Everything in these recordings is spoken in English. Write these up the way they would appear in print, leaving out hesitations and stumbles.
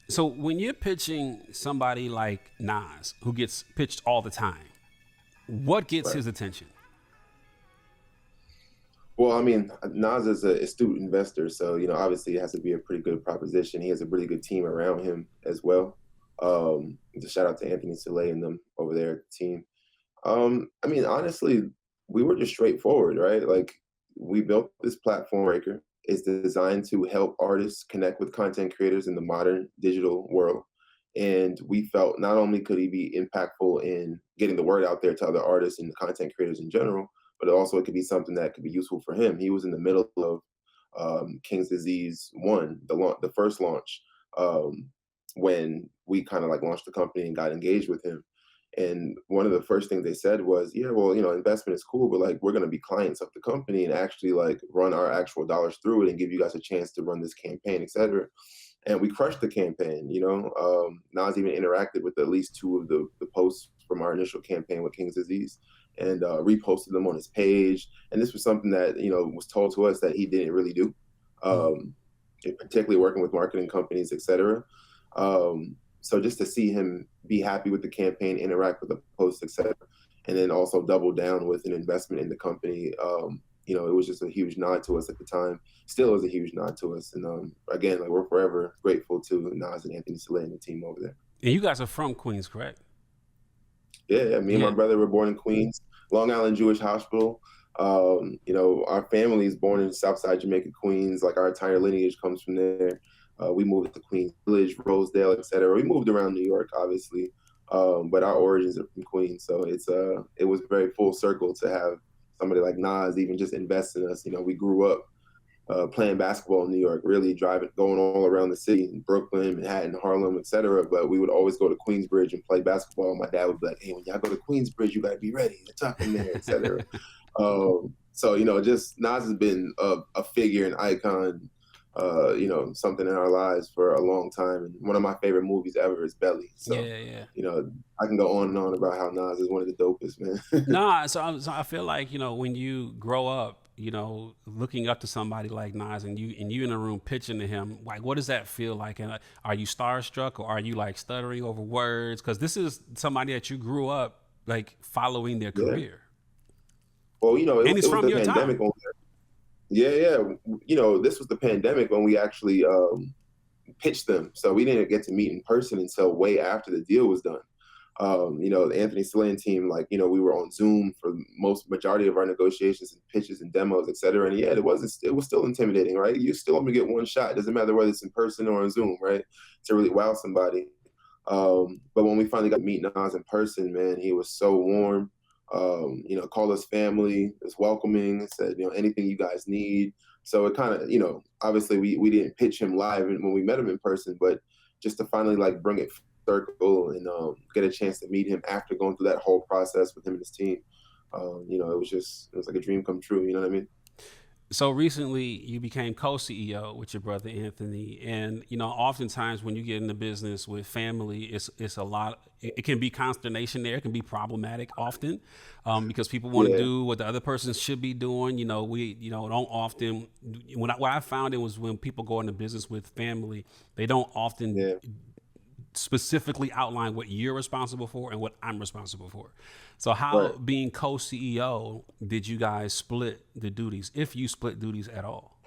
So when you're pitching somebody like Nas, who gets pitched all the time, what gets Right. his attention? Well, I mean, Nas is an astute investor, so obviously it has to be a pretty good proposition. He has a really good team around him as well. Just shout out to Anthony Soleil and them over there at the team. I mean, honestly, we were just straightforward, right? Like, we built this platform, Breaker. It's designed to help artists connect with content creators in the modern digital world. And we felt not only could he be impactful in getting the word out there to other artists and content creators in general, but also it could be something that could be useful for him. He was in the middle of King's Disease 1, the first launch, when we kind of like launched the company and got engaged with him. And one of the first things they said was, yeah, well, investment is cool, but like we're going to be clients of the company and actually like run our actual dollars through it and give you guys a chance to run this campaign, et cetera. And we crushed the campaign. Nas even interacted with at least two of the posts from our initial campaign with King's Disease and reposted them on his page. And this was something that, was told to us that he didn't really do, Mm. um, particularly working with marketing companies, et cetera. So just to see him be happy with the campaign, interact with the posts, etc., and then also double down with an investment in the company, it was just a huge nod to us at the time. Still is a huge nod to us, and again, like we're forever grateful to Nas and Anthony Soleil and the team over there. And you guys are from Queens, correct? Yeah, me and my Yeah. brother were born in Queens, Long Island Jewish Hospital. Our family is born in Southside Jamaica, Queens. Like our entire lineage comes from there. We moved to Queens Village, Rosedale, etc. We moved around New York, obviously, but our origins are from Queens. So it was very full circle to have somebody like Nas even just invest in us. We grew up playing basketball in New York, really going all around the city, in Brooklyn, Manhattan, Harlem, etc. But we would always go to Queensbridge and play basketball. And my dad would be like, "Hey, when y'all go to Queensbridge, you got to be ready. It's tough in there, etc." So just Nas has been a figure, an icon, something in our lives for a long time. And one of my favorite movies ever is Belly. So Yeah, yeah. I can go on and on about how Nas is one of the dopest, man. No, so I feel like when you grow up, looking up to somebody like Nas, and you in a room pitching to him, like what does that feel like? And are you starstruck, or are you like stuttering over words? Because this is somebody that you grew up like following their Yeah. career, Well, and it it's was from the your pandemic. time. Yeah, yeah. This was the pandemic when we actually pitched them. So we didn't get to meet in person until way after the deal was done. The Anthony Soleil team, like, we were on Zoom for most majority of our negotiations and pitches and demos, et cetera. And yeah, it was still intimidating, right? You still only get one shot. It doesn't matter whether it's in person or on Zoom, right? To really wow somebody. But when we finally got to meet Nas in person, man, he was so warm. Called us family, was welcoming, said, anything you guys need. So it kind of, obviously we didn't pitch him live when we met him in person, but just to finally like bring it circle and get a chance to meet him after going through that whole process with him and his team. It was like a dream come true. You know what I mean? So recently, you became co-CEO with your brother Anthony, and oftentimes when you get into business with family, it's a lot. It can be consternation there. It can be problematic often, because people want to Yeah, do what the other person should be doing. We don't often. What I found it was when people go into business with family, they don't often yeah. specifically outline what you're responsible for and what I'm responsible for. So, how, Right. being co-CEO, did you guys split the duties, if you split duties at all?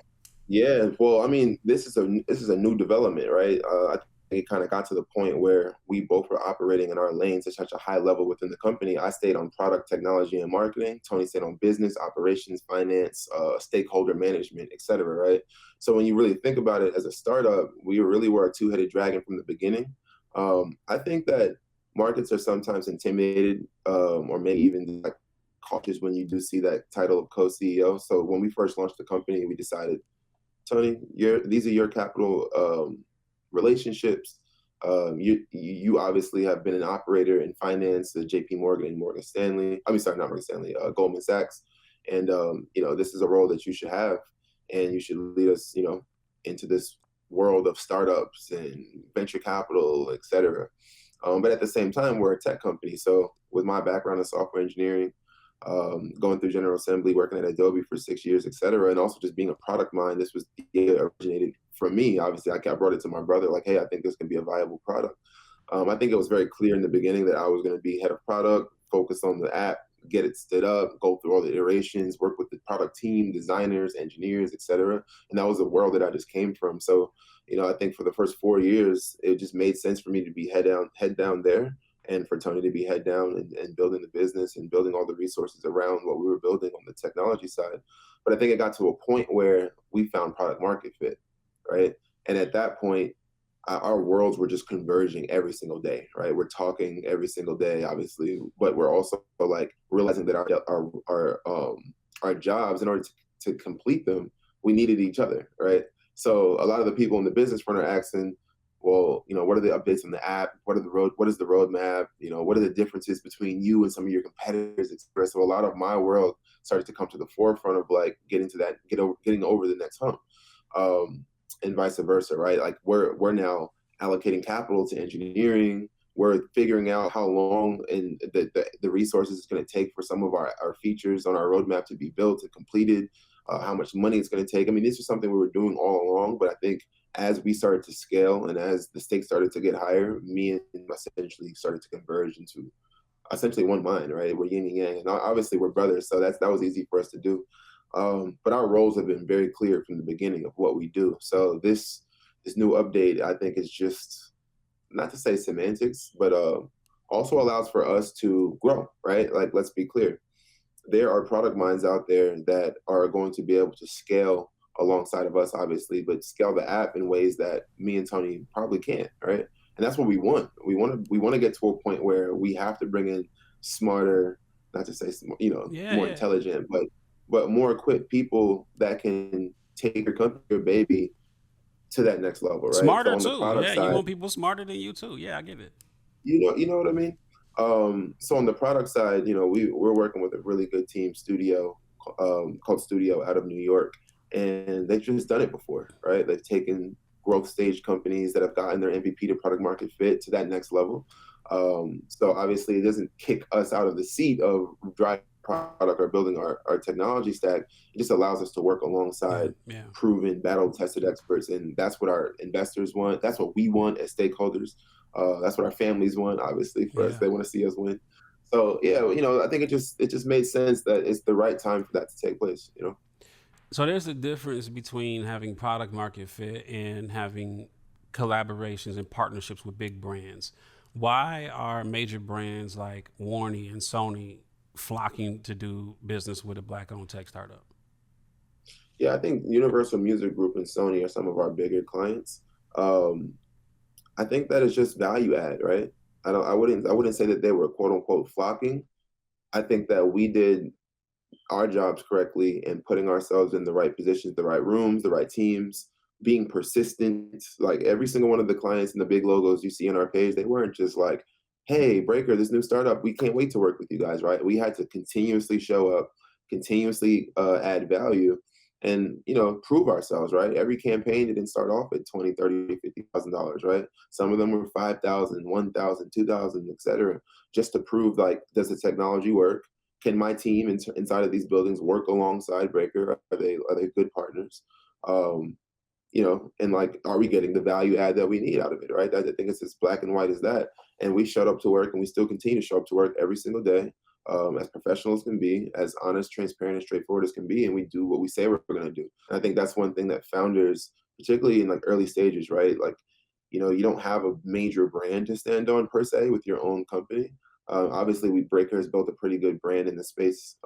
Yeah, well, I mean, this is a new development, right? I think it kind of got to the point where we both were operating in our lanes at such a high level within the company. I stayed on product technology and marketing. Tony stayed on business, operations, finance, stakeholder management, et cetera, right? So when you really think about it as a startup, we really were a two-headed dragon from the beginning. I think that markets are sometimes intimidated, or maybe even like cautious when you do see that title of co-CEO. So when we first launched the company, we decided, Tony, these are your capital relationships. You obviously have been an operator in finance at J.P. Morgan and Morgan Stanley. I mean, sorry, not Morgan Stanley, Goldman Sachs. And this is a role that you should have, and you should lead us, into this world of startups and venture capital, et cetera. But at the same time, we're a tech company. So with my background in software engineering, going through General Assembly, working at Adobe for 6 years, et cetera, and also just being a product mind. This was the idea that originated from me. Obviously, I brought it to my brother, like, hey, I think this can be a viable product. I think it was very clear in the beginning that I was going to be head of product, focus on the app, get it stood up, go through all the iterations, work with the product team, designers, engineers, et cetera. And that was the world that I just came from. So, I think for the first 4 years, it just made sense for me to be head down there, and for Tony to be head down and building the business and building all the resources around what we were building on the technology side. But I think it got to a point where we found product market fit, right? And at that point, our worlds were just converging every single day, right? We're talking every single day, obviously, but we're also like realizing that our jobs, in order to complete them, we needed each other, right? So a lot of the people in the business front are asking, well, what are the updates on the app? What is the roadmap? What are the differences between you and some of your competitors, et cetera? So a lot of my world started to come to the forefront of like getting over the next hump. And vice versa, right? Like we're now allocating capital to engineering. We're figuring out how long and the resources it's going to take for some of our features on our roadmap to be built and completed, how much money it's going to take. I mean, this is something we were doing all along, but I think as we started to scale and as the stakes started to get higher, me and him essentially started to converge into essentially one mind, right? We're yin and yang, and obviously we're brothers, so that was easy for us to do. But our roles have been very clear from the beginning of what we do. So this new update, I think, is just, not to say semantics, but also allows for us to grow, right? Like, let's be clear. There are product minds out there that are going to be able to scale alongside of us, obviously, but scale the app in ways that me and Tony probably can't, right? And that's what we want. We want to get to a point where we have to bring in smarter, not to say Yeah, more yeah. intelligent, but more equipped people that can take your company, your baby, to that next level, right? So Smarter on the too. product Yeah, you side, want people smarter than you too. Yeah, I get it. you know what I mean? So on the product side, we're working with a really good team studio, called Studio out of New York, and they've just done it before, right? They've taken growth stage companies that have gotten their MVP to product market fit to that next level. So obviously, it doesn't kick us out of the seat of driving product or building our technology stack. It just allows us to work Yeah, alongside yeah. proven, battle tested experts, and that's what our investors want. That's what we want as stakeholders. That's what our families want, obviously, for us. Yeah. They want to see us win. So yeah, I think it just made sense that it's the right time for that to take place. So there's a difference between having product market fit and having collaborations and partnerships with big brands. Why are major brands like Warney and Sony flocking to do business with a black-owned tech startup? Yeah, I think Universal Music Group and Sony are some of our bigger clients. Um, I think that is just value add, right? I wouldn't say that they were quote unquote flocking. I think that we did our jobs correctly and putting ourselves in the right positions, the right rooms, the right teams, being persistent. Like every single one of the clients and the big logos you see on our page, they weren't just like, hey, Breakr, this new startup, we can't wait to work with you guys, right? We had to continuously show up, continuously add value and prove ourselves, right? Every campaign didn't start off at 20, 30, $50,000, right? Some of them were 5,000, 1,000, 2,000, et cetera, just to prove, like, does the technology work? Can my team inside of these buildings work alongside Breakr? Are they good partners? Um, and like, are we getting the value add that we need out of it, right? I think it's as black and white as that. And we showed up to work, and we still continue to show up to work every single day, as professional as can be, as honest, transparent, and straightforward as can be, and we do what we say we're going to do. And I think that's one thing that founders, particularly in like early stages, right? Like, you don't have a major brand to stand on per se with your own company. Obviously, Breakr has built a pretty good brand in the space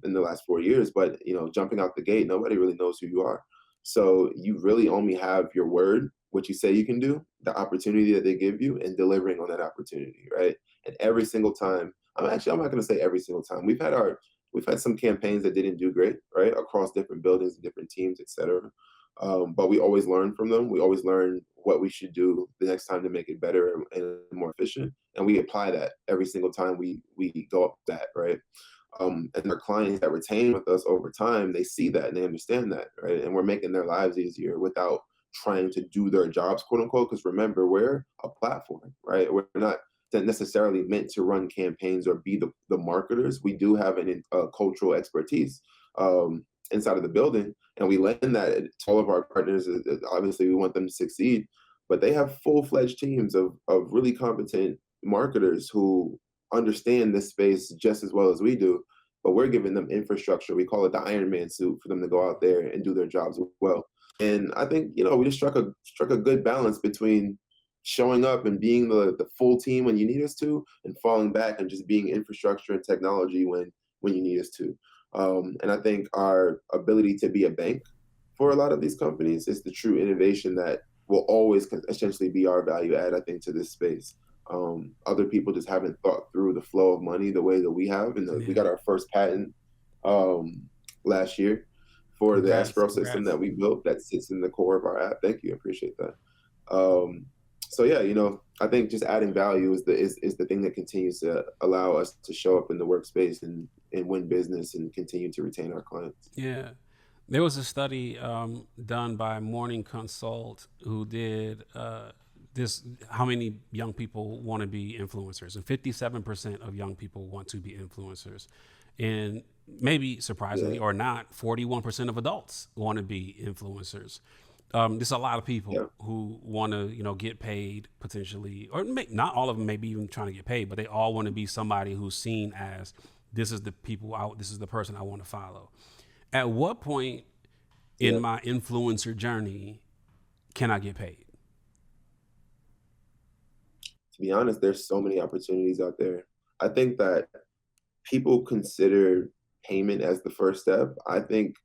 in the last 4 years, but jumping out the gate, nobody really knows who you are. So you really only have your word, what you say you can do, the opportunity that they give you, and delivering on that opportunity, right? And every single time, I'm not going to say every single time. We've had some campaigns that didn't do great, right, across different buildings and different teams, etc. But we always learn from them. We always learn what we should do the next time to make it better and more efficient, and we apply that every single time we go up that, right? And our clients that retain with us over time, they see that and they understand that, right? And we're making their lives easier without trying to do their jobs, quote unquote. Because remember, we're a platform, right? We're not necessarily meant to run campaigns or be the marketers. We do have a cultural expertise inside of the building, and we lend that to all of our partners. Obviously, we want them to succeed, but they have full-fledged teams of really competent marketers who understand this space just as well as we do. But we're giving them infrastructure. We call it the Iron Man suit for them to go out there and do their jobs well. And I think, we just struck a good balance between showing up and being the full team when you need us to, and falling back and just being infrastructure and technology when you need us to. And I think our ability to be a bank for a lot of these companies is the true innovation that will always essentially be our value add, I think, to this space. Other people just haven't thought through the flow of money the way that we have. And we got our first patent last year for the escrow system that we built that sits in the core of our app. Thank you. I appreciate that. So yeah, I think just adding value is the thing that continues to allow us to show up in the workspace and win business and continue to retain our clients. Yeah. There was a study done by Morning Consult who did how many young people want to be influencers, and 57% of young people want to be influencers. And maybe surprisingly or not, 41% of adults want to be influencers. There's a lot of people who want to, get paid potentially, or not all of them maybe even trying to get paid, but they all want to be somebody who's seen as this is the person I want to follow. At what point in my influencer journey can I get paid? To be honest, there's so many opportunities out there. I think that people consider payment as the first step. I think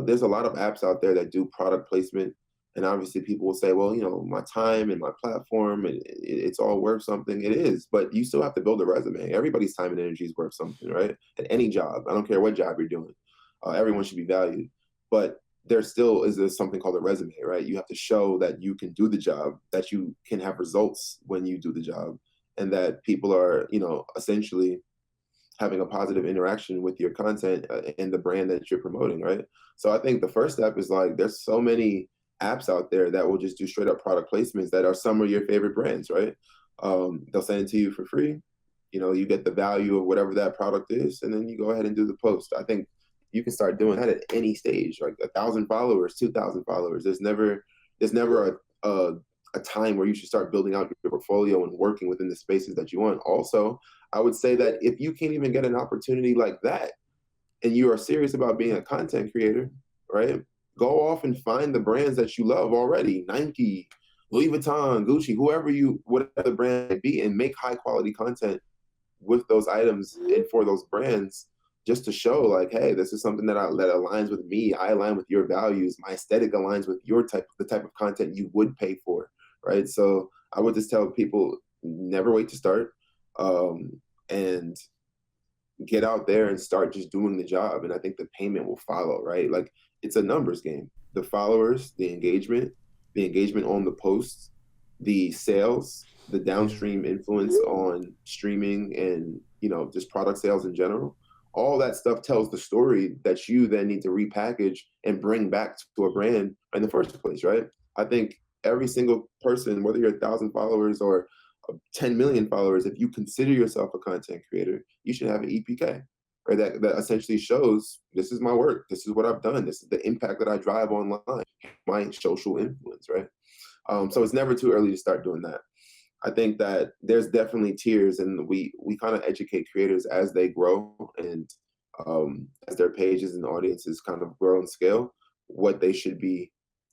there's a lot of apps out there that do product placement, and obviously people will say, well, my time and my platform, and it's all worth something. It is, but you still have to build a resume. Everybody's time and energy is worth something, right? At any job, I don't care what job you're doing, everyone should be valued. But there still is something called a resume, right? You have to show that you can do the job, that you can have results when you do the job, and that people are, essentially having a positive interaction with your content and the brand that you're promoting, right? So I think the first step is there's so many apps out there that will just do straight up product placements that are some of your favorite brands, right? They'll send it to you for free. You get the value of whatever that product is, and then you go ahead and do the post. I think you can start doing that at any stage, like 1,000 followers, 2,000 followers. There's never a time where you should start building out your portfolio and working within the spaces that you want. Also, I would say that if you can't even get an opportunity like that, and you are serious about being a content creator, right? Go off and find the brands that you love already, Nike, Louis Vuitton, Gucci, whatever the brand may be, and make high quality content with those items and for those brands, just to show hey, this is something that aligns with me. I align with your values. My aesthetic aligns with the type of content you would pay for, right? So I would just tell people, never wait to start, and get out there and start just doing the job. And I think the payment will follow, right? It's a numbers game. The followers, the engagement on the posts, the sales, the downstream influence on streaming and, just product sales in general. All that stuff tells the story that you then need to repackage and bring back to a brand in the first place, right? I think every single person, whether you're 1,000 followers or 10 million followers, if you consider yourself a content creator, you should have an EPK, right? That essentially shows, this is my work, this is what I've done, this is the impact that I drive online, my social influence, right? So it's never too early to start doing that. I think that there's definitely tiers, and we kind of educate creators as they grow and as their pages and audiences kind of grow and scale, what they should be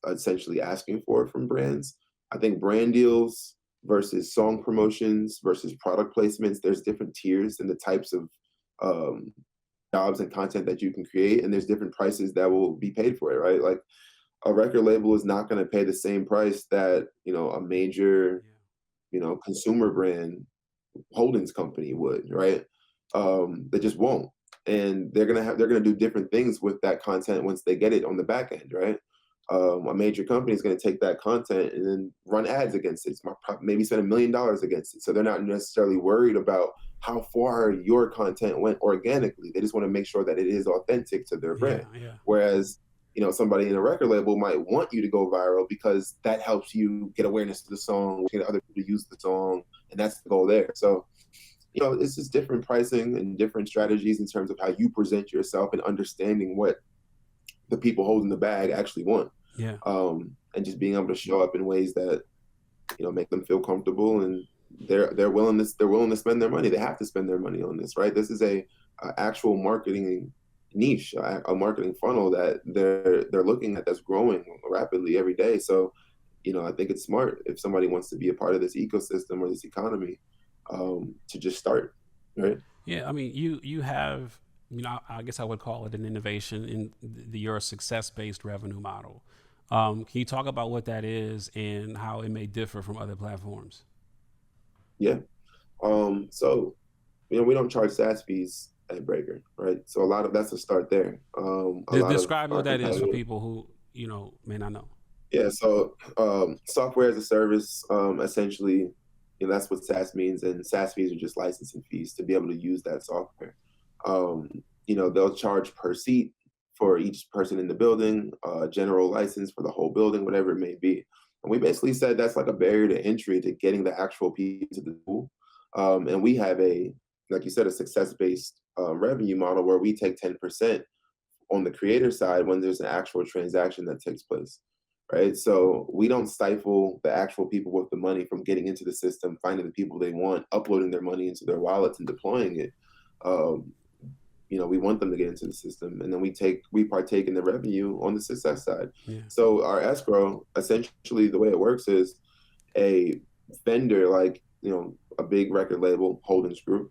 essentially asking for from brands. I think brand deals versus song promotions versus product placements, there's different tiers in the types of jobs and content that you can create, and there's different prices that will be paid for it, right? A record label is not going to pay the same price that a major consumer brand holdings company would, right? They just won't. And they're gonna do different things with that content once they get it on the back end, right? A major company is going to take that content and then run ads against it. Maybe spend $1 million against it. So they're not necessarily worried about how far your content went organically. They just want to make sure that it is authentic to their brand. Yeah. Whereas somebody in a record label might want you to go viral because that helps you get awareness to the song, get other people to use the song, and that's the goal there. So, it's just different pricing and different strategies in terms of how you present yourself and understanding what the people holding the bag actually want. Yeah. And just being able to show up in ways that, make them feel comfortable, and they're willing to spend their money. They have to spend their money on this, right? This is a actual marketing niche, a marketing funnel that they're looking at that's growing rapidly every day. So, I think it's smart if somebody wants to be a part of this ecosystem or this economy, to just start, right? Yeah, I mean, you have, I guess I would call it an innovation in your success-based revenue model. Can you talk about what that is and how it may differ from other platforms? Yeah. So, we don't charge SaaS fees at Breakr, right? So that's a start there. A lot of Describe our what that is for competitors. people who may not know. Yeah, so software as a service, essentially, that's what SaaS means, and SaaS fees are just licensing fees to be able to use that software. They'll charge per seat for each person in the building, general license for the whole building, whatever it may be. And we basically said that's like a barrier to entry to getting the actual people to the tool. And we have like you said, a success-based revenue model where we take 10% on the creator side when there's an actual transaction that takes place, right? So we don't stifle the actual people with the money from getting into the system, finding the people they want, uploading their money into their wallets and deploying it. Um, we want them to get into the system, and then we partake in the revenue on the success side. Yeah. So our escrow, essentially, the way it works is a vendor, like a big record label, Holdings Group.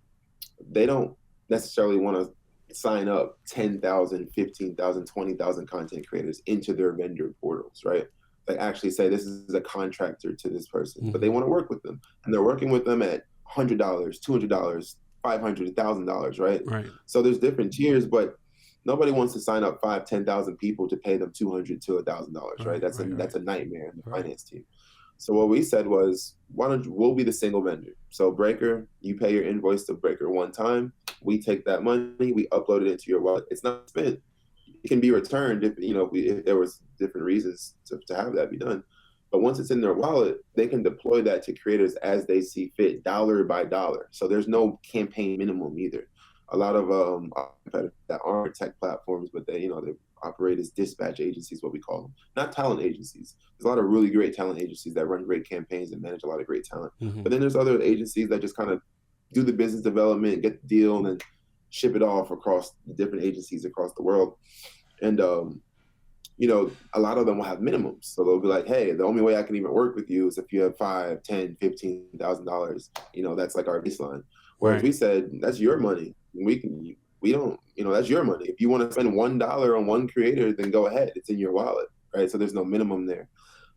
They don't necessarily want to sign up 10,000, 15,000, 20,000 content creators into their vendor portals, right? They actually say this is a contractor to this person, but they want to work with them, and they're working with them at $100, $200, $500, $1,000, right? Right. So there's different tiers, but nobody wants to sign up 5,000, 10,000 people to pay them $200 to $1,000, right? That's a nightmare in the finance team. So what we said was, we'll be the single vendor. So Breakr, you pay your invoice to Breakr one time. We take that money, we upload it into your wallet. It's not spent. It can be returned if there was different reasons to have that be done. But once it's in their wallet, they can deploy that to creators as they see fit, dollar by dollar. So there's no campaign minimum either. A lot of competitors that aren't tech platforms, but they operate as dispatch agencies, what we call them, not talent agencies. There's a lot of really great talent agencies that run great campaigns and manage a lot of great talent. But then there's other agencies that just kind of do the business development, get the deal, and then ship it off across the different agencies across the world. And a lot of them will have minimums. So they'll be like, hey, the only way I can even work with you is if you have $5,000, $10,000, $15,000. That's like our baseline. Whereas we said, that's your money. We don't, that's your money. If you want to spend $1 on one creator, then go ahead. It's in your wallet, right? So there's no minimum there.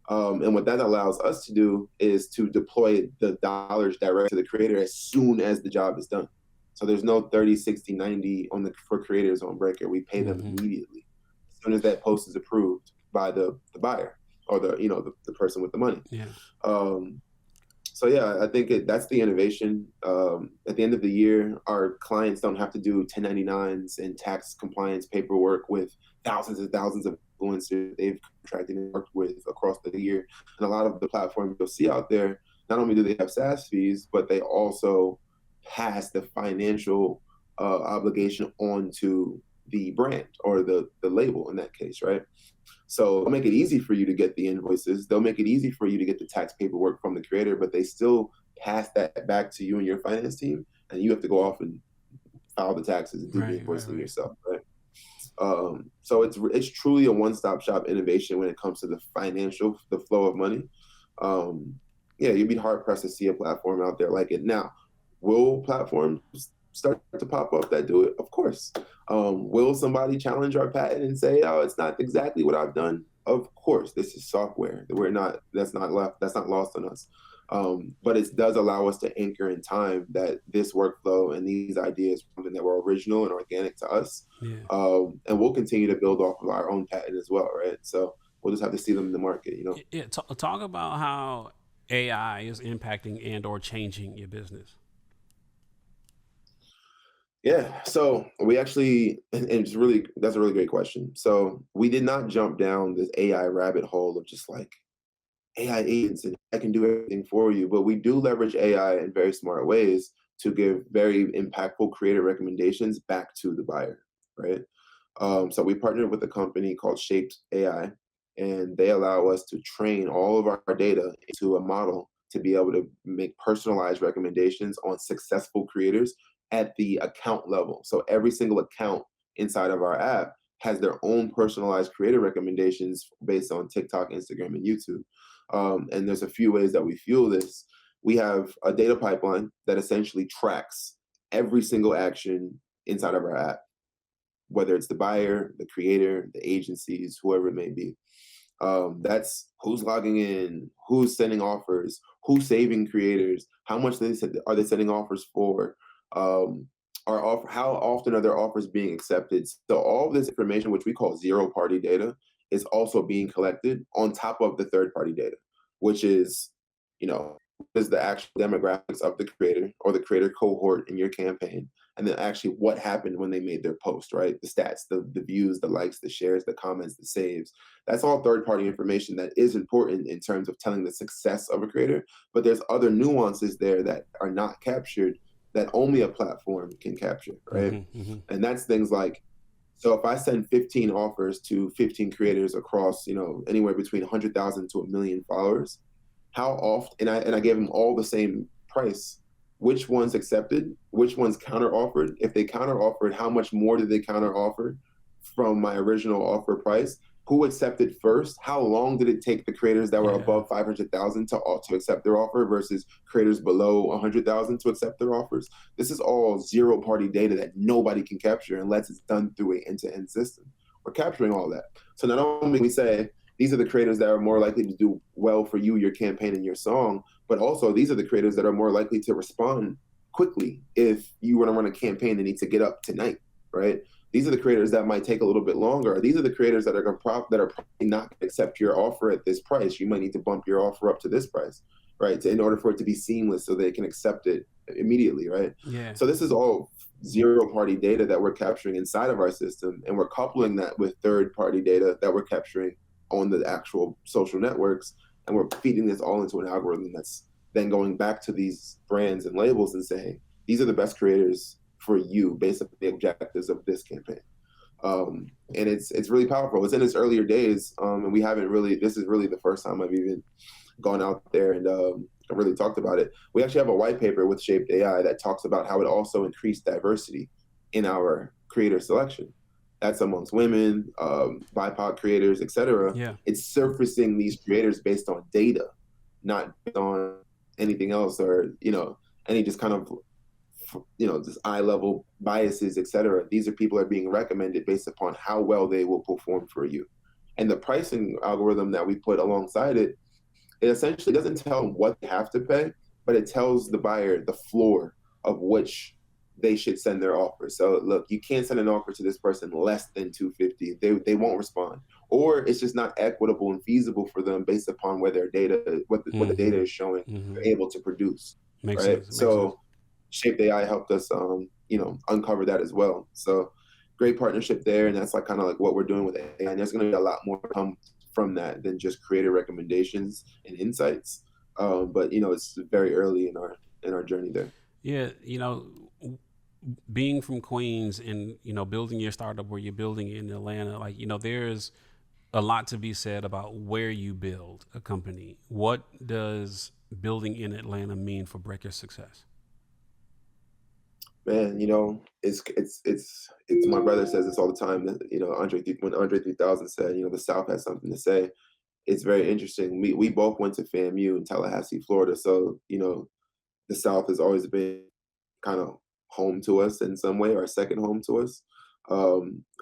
And what that allows us to do is to deploy the dollars direct to the creator as soon as the job is done. So there's no 30, 60, 90 for creators on Breakr. We pay them immediately as soon as that post is approved by the buyer or the person with the money. Yeah. So yeah, I think that's the innovation. At the end of the year, our clients don't have to do 1099s and tax compliance paperwork with thousands and thousands of influencers they've contracted and worked with across the year. And a lot of the platforms you'll see out there, not only do they have SaaS fees, but they also pass the financial obligation onto the brand or the label in that case, right? So they'll make it easy for you to get the invoices. They'll make it easy for you to get the tax paperwork from the creator, but they still pass that back to you and your finance team, and you have to go off and file the taxes and do the invoicing yourself, right? So it's truly a one-stop shop innovation when it comes to the flow of money. You'd be hard-pressed to see a platform out there like it. Now, will platforms start to pop up that do it? Of course. Will somebody challenge our patent and say, oh, it's not exactly what I've done? Of course, this is software. That's not lost on us. But it does allow us to anchor in time that this workflow and these ideas are something that were original and organic to us. Yeah. And we'll continue to build off of our own patent as well, right? So we'll just have to see them in the market, Yeah, talk about how AI is impacting and or changing your business. Yeah, so we actually, and it's really, that's a really great question. So we did not jump down this AI rabbit hole of just like AI agents and I can do everything for you, but we do leverage AI in very smart ways to give very impactful creative recommendations back to the buyer, right? So we partnered with a company called Shaped AI, and they allow us to train all of our data into a model to be able to make personalized recommendations on successful creators at the account level. So every single account inside of our app has their own personalized creator recommendations based on TikTok, Instagram, and YouTube. And there's a few ways that we fuel this. We have a data pipeline that essentially tracks every single action inside of our app, whether it's the buyer, the creator, the agencies, whoever it may be. That's who's logging in, who's sending offers, who's saving creators, how much are they sending offers for, how often are their offers being accepted. So all of this information, which we call zero-party data, is also being collected on top of the third-party data, which is, you know, is the actual demographics of the creator or the creator cohort in your campaign, and then actually what happened when they made their post, right? The stats, the views, the likes, the shares, the comments, the saves. That's all third party information that is important in terms of telling the success of a creator. But there's other nuances there that are not captured that only a platform can capture, right? Hmm. Hmm. And that's things like, so if I send 15 offers to 15 creators across, anywhere between 100,000 to a million followers, how often, and I gave them all the same price, which ones accepted, which ones counter offered? If they counter offered, how much more did they counter offer from my original offer price? Who accepted first? How long did it take the creators that were Yeah. above 500,000 to accept their offer versus creators below 100,000 to accept their offers? This is all zero party data that nobody can capture unless it's done through an end-to-end system. We're capturing all that. So not only we say these are the creators that are more likely to do well for you, your campaign, and your song, but also these are the creators that are more likely to respond quickly if you want to run a campaign that needs to get up tonight, right? These are the creators that might take a little bit longer. These are the creators that are probably not going to accept your offer at this price. You might need to bump your offer up to this price, right? In order for it to be seamless so they can accept it immediately, right? Yeah. So this is all zero party data that we're capturing inside of our system, and we're coupling that with third party data that we're capturing on the actual social networks, and we're feeding this all into an algorithm that's then going back to these brands and labels and saying these are the best creators for you based on the objectives of this campaign. And it's really powerful. It's in its earlier days, and we haven't really. This is really the first time I've even gone out there and really talked about it. We actually have a white paper with Shaped AI that talks about how it also increased diversity in our creator selection. That's amongst women, BIPOC creators, etc. Yeah. It's surfacing these creators based on data, not based on anything else, or any just kind of just eye level biases, etc. These are people that are being recommended based upon how well they will perform for you. And the pricing algorithm that we put alongside it, it essentially doesn't tell them what they have to pay, but it tells the buyer the floor of which they should send their offer. So look, you can't send an offer to this person less than 250. They won't respond, or it's just not equitable and feasible for them based upon where their data, what the data Hmm. is showing, Hmm. they're able to produce, Makes right? sense. Makes sense. So Shaped AI helped us, uncover that as well. So great partnership there, and that's like kind of like what we're doing with AI. And there's going to be a lot more come from that than just creator recommendations and insights. But it's very early in our journey there. Yeah. Being from Queens and building your startup where you're building in Atlanta, like there's a lot to be said about where you build a company. What does building in Atlanta mean for Breakr's success? Man, it's my brother says this all the time. That, when Andre 3000 said, the South has something to say. It's very interesting. We both went to FAMU in Tallahassee, Florida. So the South has always been kind of home to us in some way, or second home to us.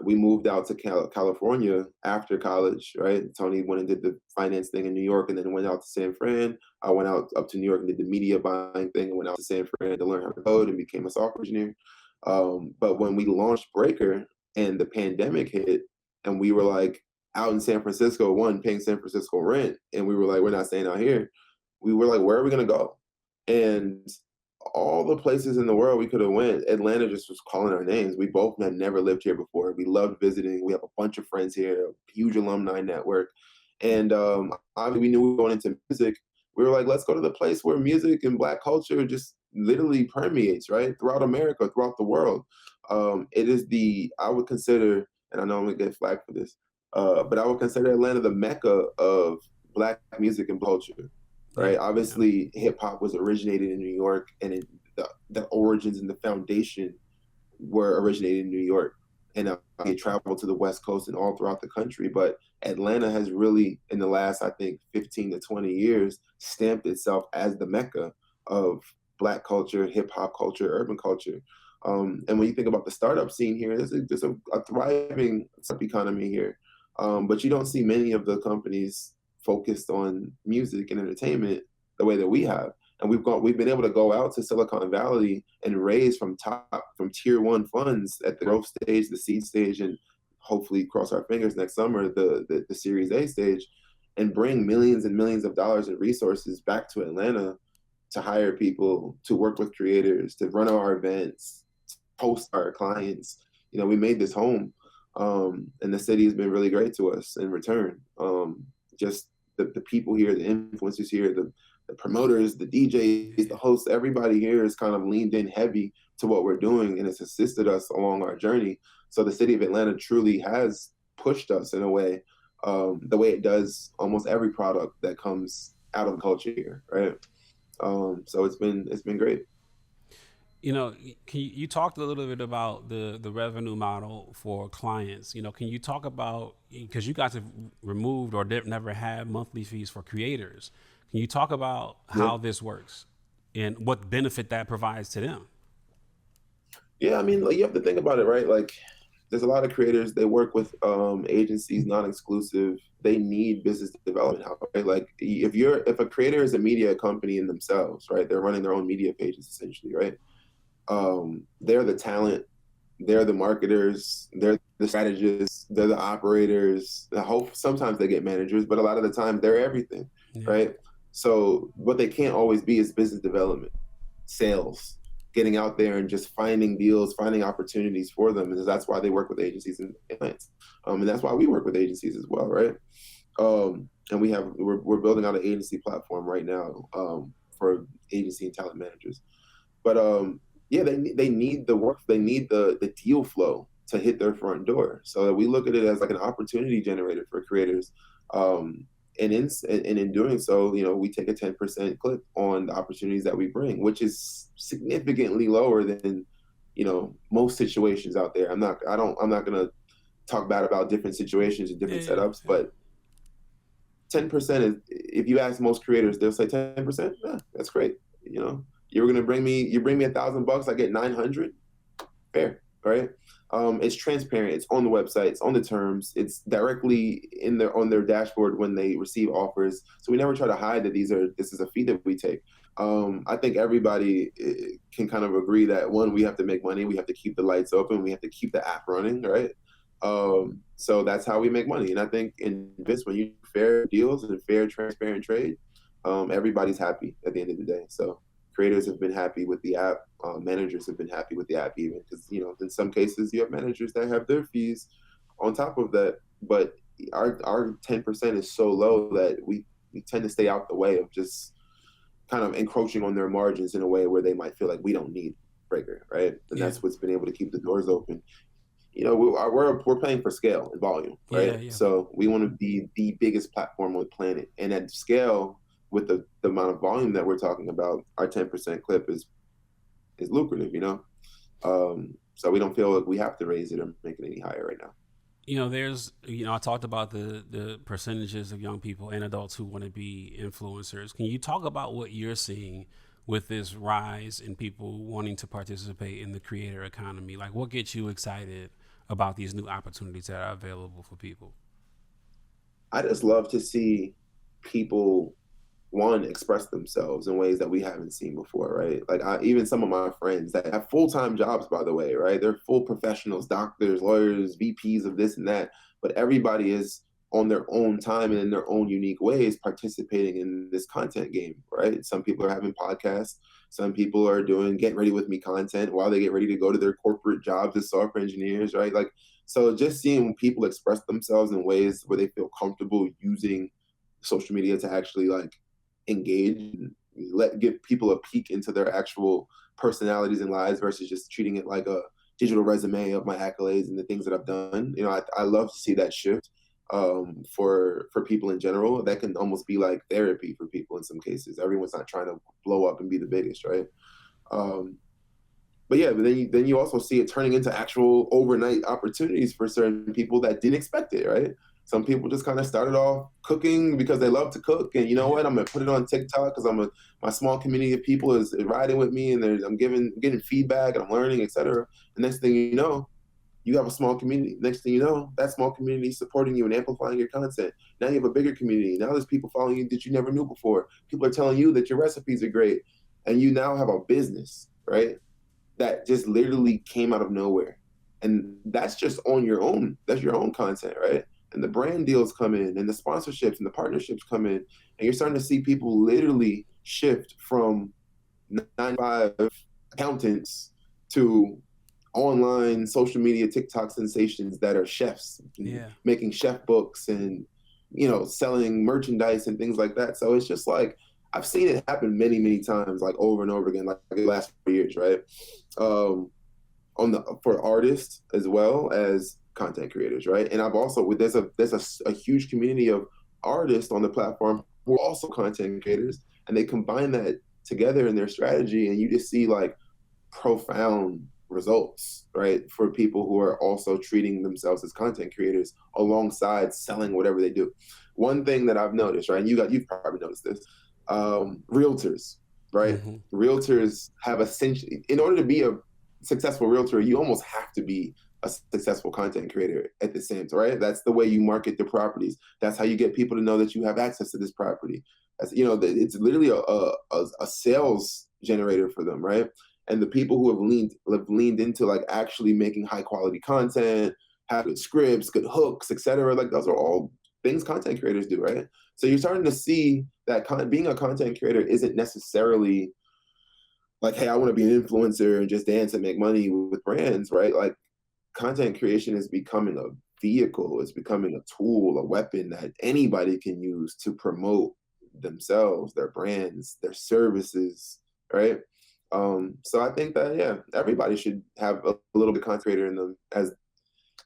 We moved out to California after college, right? Tony went and did the finance thing in New York, and then went out to San Fran. I went out up to New York and did the media buying thing, and went out to San Fran to learn how to code and became a software engineer. But when we launched Breakr and the pandemic hit, and we were like out in San Francisco, paying San Francisco rent, and we were like, we're not staying out here. We were like, where are we gonna go? And all the places in the world we could have went, Atlanta just was calling our names. We both had never lived here before. We loved visiting. We have a bunch of friends here, a huge alumni network. And obviously we knew we were going into music. We were like, let's go to the place where music and Black culture just literally permeates, right? Throughout America, throughout the world. It is I would consider, and I know I'm gonna get flack for this, but I would consider Atlanta the mecca of Black music and culture, Yeah, right? yeah, Obviously, hip hop was originated in New York, and the origins and the foundation were originated in New York, and it traveled to the West Coast and all throughout the country. But Atlanta has really, in the last, I think, 15 to 20 years, stamped itself as the mecca of Black culture, hip hop culture, urban culture. And when you think about the startup scene here, there's a thriving startup economy here. But you don't see many of the companies focused on music and entertainment the way that we have. And we've been able to go out to Silicon Valley and raise from tier one funds at the growth stage, the seed stage, and hopefully cross our fingers next summer, the Series A stage, and bring millions and millions of dollars in resources back to Atlanta to hire people, to work with creators, to run our events, to host our clients. We made this home, and the city has been really great to us in return. Just the people here, the influencers here, the promoters, the DJs, the hosts, everybody here has kind of leaned in heavy to what we're doing, and it's assisted us along our journey. So the city of Atlanta truly has pushed us in a way, the way it does almost every product that comes out of the culture here, right? So it's been great. you talked a little bit about the revenue model for clients. Can you talk about, because you guys have removed or never had monthly fees for creators? Can you talk about Yeah. how this works and what benefit that provides to them? Yeah, I mean, like, you have to think about it, right? Like, there's a lot of creators, they work with agencies, non-exclusive. They need business development help, right? Like, if a creator is a media company in themselves, right? They're running their own media pages essentially, right? They're the talent, they're the marketers, they're the strategists, they're the operators. I hope sometimes they get managers, but a lot of the time they're everything, Yeah. right? So what they can't always be is business development, sales, getting out there and just finding deals, finding opportunities for them. And that's why they work with agencies and clients. And that's why we work with agencies as well, right? And we're building out an agency platform right now, for agency and talent managers. But yeah, they need the work, they need the deal flow to hit their front door. So we look at it as like an opportunity generator for creators. And in doing so, we take a 10% clip on the opportunities that we bring, which is significantly lower than most situations out there. I'm not gonna talk bad about different situations and Yeah, different yeah, setups, yeah. but 10% is, if you ask most creators, they'll say 10%. Yeah, that's great. You bring me $1,000, I get 900. Fair, right? It's transparent. It's on the website. It's on the terms. It's directly on their dashboard when they receive offers. So we never try to hide that this is a fee that we take. I think everybody can kind of agree that, one, we have to make money. We have to keep the lights open. We have to keep the app running, right? So that's how we make money. And I think in this, when you do fair deals and fair, transparent trade, everybody's happy at the end of the day. So creators have been happy with the app. Managers have been happy with the app, even because in some cases you have managers that have their fees on top of that. But our 10% is so low that we tend to stay out the way of just kind of encroaching on their margins in a way where they might feel like we don't need Breakr, right? And Yeah. that's what's been able to keep the doors open. We're paying for scale and volume, Yeah, right? yeah. So we want to be the biggest platform on the planet, and at scale, with the amount of volume that we're talking about, our 10% clip is lucrative. So we don't feel like we have to raise it or make it any higher right now. I talked about the percentages of young people and adults who want to be influencers. Can you talk about what you're seeing with this rise in people wanting to participate in the creator economy? Like, what gets you excited about these new opportunities that are available for people? I just love to see people, one, express themselves in ways that we haven't seen before, right? Like, even some of my friends that have full-time jobs, by the way, right? They're full professionals, doctors, lawyers, VPs of this and that, but everybody is on their own time and in their own unique ways participating in this content game, right? Some people are having podcasts. Some people are doing get ready with me content while they get ready to go to their corporate jobs as software engineers, right? Like, so just seeing people express themselves in ways where they feel comfortable using social media to actually like engage and give people a peek into their actual personalities and lives versus just treating it like a digital resume of my accolades and the things that I've done. You know, I love to see that shift for people in general. That can almost be like therapy for people in some cases. Everyone's not trying to blow up and be the biggest, right? But yeah, but then you also see it turning into actual overnight opportunities for certain people that didn't expect it, right? Some people just kind of started off cooking because they love to cook, and you know what? I'm gonna put it on TikTok because my small community of people is riding with me, and I'm getting feedback, and I'm learning, etc. The next thing you know, you have a small community. Next thing you know, that small community is supporting you and amplifying your content. Now you have a bigger community. Now there's people following you that you never knew before. People are telling you that your recipes are great, and you now have a business, right? That just literally came out of nowhere, and that's just on your own. That's your own content, right? And the brand deals come in, and the sponsorships and the partnerships come in, and you're starting to see people literally shift from 9-to-5 accountants to online social media TikTok sensations that are chefs, making chef books and, you know, selling merchandise and things like that. So it's just like, I've seen it happen many, many times, like over and over again, like the last 4 years, right? For artists as well as content creators, right? And I've also, there's a huge community of artists on the platform who are also content creators, and they combine that together in their strategy, and you just see like profound results, right? For people who are also treating themselves as content creators alongside selling whatever they do. One thing that I've noticed, right? And you've probably noticed this, realtors, right? Mm-hmm. Realtors have essentially, in order to be a successful realtor, you almost have to be a successful content creator at the same time, right? That's the way you market the properties. That's how you get people to know that you have access to this property. As you know, it's literally a sales generator for them, right? And the people who have leaned into like actually making high quality content, have good scripts, good hooks, etc. Like those are all things content creators do, right? So you're starting to see that being a content creator isn't necessarily like, hey, I want to be an influencer and just dance and make money with brands, right? Like content creation is becoming a vehicle, it's becoming a tool, a weapon that anybody can use to promote themselves, their brands, their services, right? So I think that, yeah, everybody should have a little bit of content creator in them as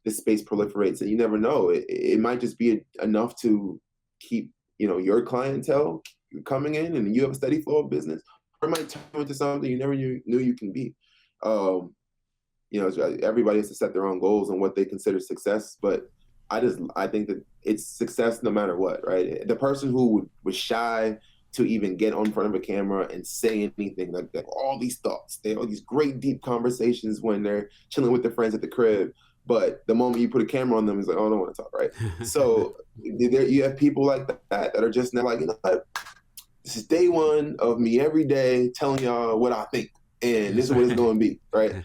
this space proliferates, and you never know, it might just be enough to keep, you know, your clientele coming in and you have a steady flow of business, or it might turn into something you never knew you can be. You know, everybody has to set their own goals and what they consider success, but I think that it's success no matter what, right? The person who was shy to even get on front of a camera and say anything, like all these thoughts, they have all these great deep conversations when they're chilling with their friends at the crib, but the moment you put a camera on them, it's like, oh, I don't want to talk, right? So you have people like that are just now like, you know what? This is day one of me every day telling y'all what I think, and this is what it's going to be, right?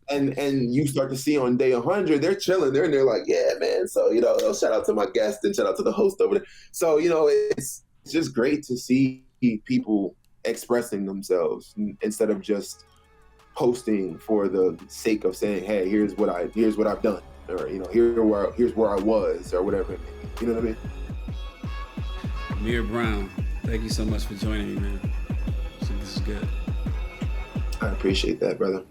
And you start to see on day 100, they're chilling. They're in there like, yeah, man. So, you know, shout out to my guest and shout out to the host over there. So, you know, it's just great to see people expressing themselves instead of just posting for the sake of saying, hey, here's what I've done, or, you know, here's where I was, or whatever it may be. You know what I mean? Ameer Brown, thank you so much for joining me, man. So this is good. I appreciate that, brother.